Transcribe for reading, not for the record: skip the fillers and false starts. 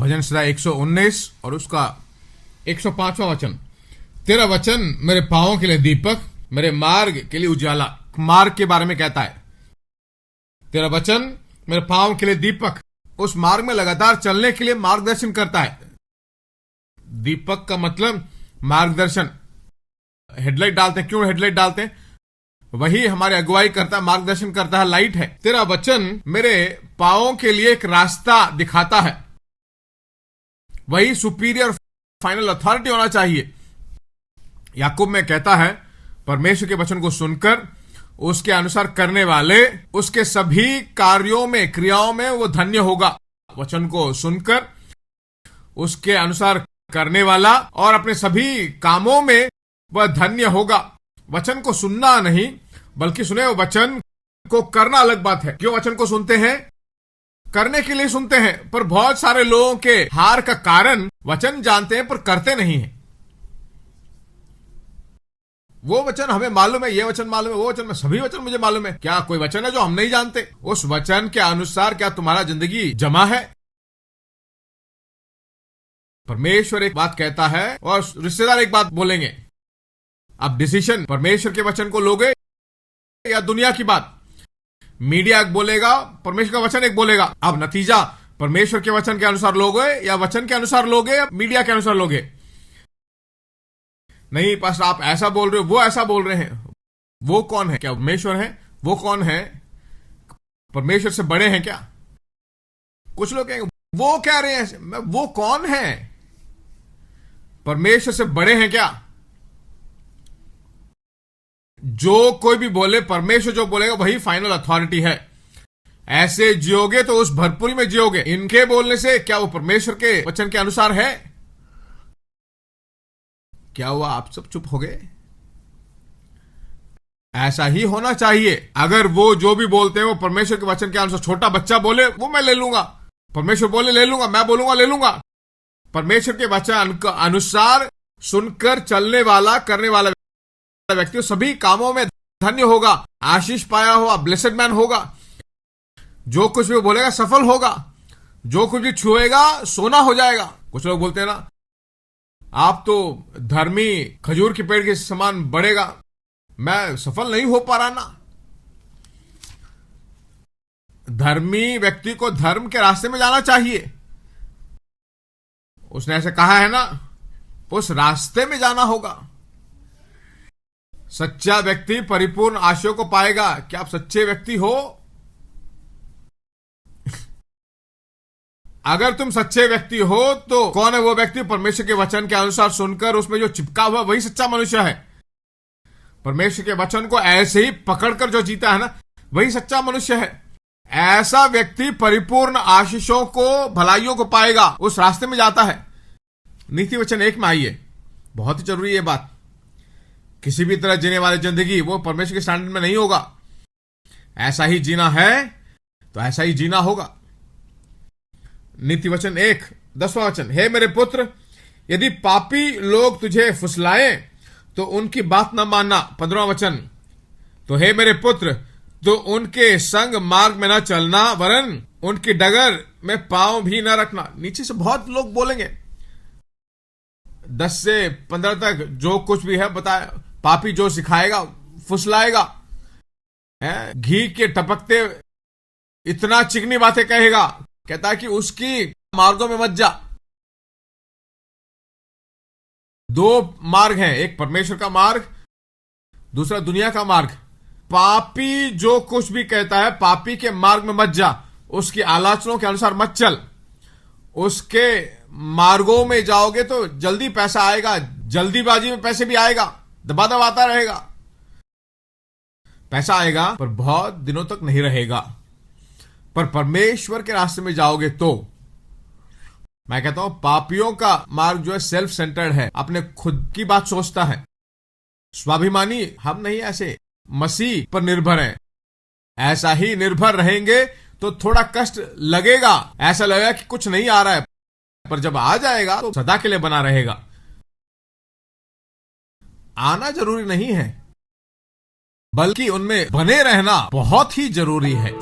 भजन संहिता 119 और उसका 105वां वचन। तेरा वचन मेरे पांवों के लिए दीपक, मेरे मार्ग के लिए उजाला। मार्ग के बारे में कहता है, तेरा वचन मेरे पांवों के लिए दीपक, उस मार्ग में लगातार चलने के लिए मार्गदर्शन करता है। दीपक का मतलब मार्गदर्शन। हेडलाइट डालते हैं, क्यों हेडलाइट डालते हैं? वही हमारी अगुवाई करता है, मार्गदर्शन करता है, लाइट है। तेरा वचन मेरे पांवों के लिए एक रास्ता दिखाता है। वही सुपीरियर फाइनल अथॉरिटी होना चाहिए। याकूब में कहता है, परमेश्वर के वचन को सुनकर उसके अनुसार करने वाले उसके सभी कार्यों में, क्रियाओं में वो धन्य होगा। वचन को सुनकर उसके अनुसार करने वाला और अपने सभी कामों में वह धन्य होगा। वचन को सुनना नहीं बल्कि सुने हुए वचन को करना अलग बात है। क्यों वचन को सुनते हैं? करने के लिए सुनते हैं, पर बहुत सारे लोगों के हार का कारण वचन जानते हैं पर करते नहीं हैं। वो वचन हमें मालूम है, ये वचन मालूम है, वो वचन में, सभी वचन मुझे मालूम है। क्या कोई वचन है जो हम नहीं जानते? उस वचन के अनुसार क्या तुम्हारा जिंदगी जमा है? परमेश्वर एक बात कहता है और रिश्तेदार एक बात बोलेंगे। अब डिसीजन परमेश्वर के वचन को लोगे या दुनिया की बात? मीडिया एक बोलेगा, परमेश्वर का वचन एक बोलेगा। अब नतीजा परमेश्वर के वचन के अनुसार लोगे या वचन के अनुसार लोगे या मीडिया के अनुसार लोगे? नहीं पास्टर, आप ऐसा बोल रहे हो, वो ऐसा बोल रहे हैं। वो कौन है? क्या परमेश्वर है? वो कौन है? परमेश्वर से बड़े हैं क्या? कुछ लोग कहेंगे वो कह रहे हैं, वो कौन है? परमेश्वर से बड़े हैं क्या? जो कोई भी बोले, परमेश्वर जो बोलेगा वही फाइनल अथॉरिटी है। ऐसे जियोगे तो उस भरपूरी में जियोगे। इनके बोलने से क्या वो परमेश्वर के वचन के अनुसार है? क्या हुआ, आप सब चुप हो गए? ऐसा ही होना चाहिए। अगर वो जो भी बोलते हैं वो परमेश्वर के वचन के अनुसार, छोटा बच्चा बोले वो मैं ले लूंगा, परमेश्वर बोले ले लूंगा, मैं बोलूंगा ले लूंगा। परमेश्वर के वचन के अनुसार सुनकर चलने वाला, करने वाला व्यक्ति सभी कामों में धन्य होगा, आशीष पाया हुआ, ब्लेसेड मैन होगा। जो कुछ भी बोलेगा सफल होगा, जो कुछ भी छुएगा सोना हो जाएगा। कुछ लोग बोलते हैं ना, आप तो धर्मी खजूर के पेड़ के समान बढ़ेगा। मैं सफल नहीं हो पा रहा ना। धर्मी व्यक्ति को धर्म के रास्ते में जाना चाहिए। उसने ऐसे कहा है ना, उस रास्ते में जाना होगा। सच्चा व्यक्ति परिपूर्ण आशयों को पाएगा। क्या आप सच्चे व्यक्ति हो? अगर तुम सच्चे व्यक्ति हो तो कौन है वो व्यक्ति? परमेश्वर के वचन के अनुसार सुनकर उसमें जो चिपका हुआ वही सच्चा मनुष्य है। परमेश्वर के वचन को ऐसे ही पकड़कर जो जीता है ना, वही सच्चा मनुष्य है। ऐसा व्यक्ति परिपूर्ण आशीषों को, भलाइयों को पाएगा, उस रास्ते में जाता है। नीति वचन 1 में आइए, बहुत ही जरूरी है बात। किसी भी तरह जीने वाली जिंदगी वो परमेश्वर के स्टैंडर्ड में नहीं होगा। ऐसा ही जीना है तो ऐसा ही जीना होगा। नीति वचन 1 10वां वचन। हे मेरे पुत्र, यदि पापी लोग तुझे फुसलाएं तो उनकी बात न मानना। 15वां वचन। तो हे मेरे पुत्र, तो उनके संग मार्ग में न चलना, वरन उनकी डगर में पांव भी न रखना। नीचे से बहुत लोग बोलेंगे, 10 से 15 तक जो कुछ भी है बताया। पापी जो सिखाएगा, फुसलाएगा, घी के टपकते इतना चिकनी बातें कहेगा, कहता है कि उसकी मार्गों में मत जा। 2 मार्ग हैं, एक परमेश्वर का मार्ग, दूसरा दुनिया का मार्ग। पापी जो कुछ भी कहता है, पापी के मार्ग में मत जा, उसकी आलोचनाओं के अनुसार मत चल। उसके मार्गों में जाओगे तो जल्दी पैसा आएगा, जल्दीबाजी में पैसे भी आएगा, दबा दबाता रहेगा। पैसा आएगा पर बहुत दिनों तक नहीं रहेगा। पर परमेश्वर के रास्ते में जाओगे तो, मैं कहता हूं पापियों का मार्ग जो है सेल्फ सेंटर्ड है, अपने खुद की बात सोचता है, स्वाभिमानी। हम नहीं ऐसे, मसीह पर निर्भर हैं। ऐसा ही निर्भर रहेंगे तो थोड़ा कष्ट लगेगा, ऐसा लगेगा कि कुछ नहीं आ रहा है, पर जब आ जाएगा तो सदा के लिए बना रहेगा। आना जरूरी नहीं है, बल्कि उनमें बने रहना बहुत ही जरूरी है।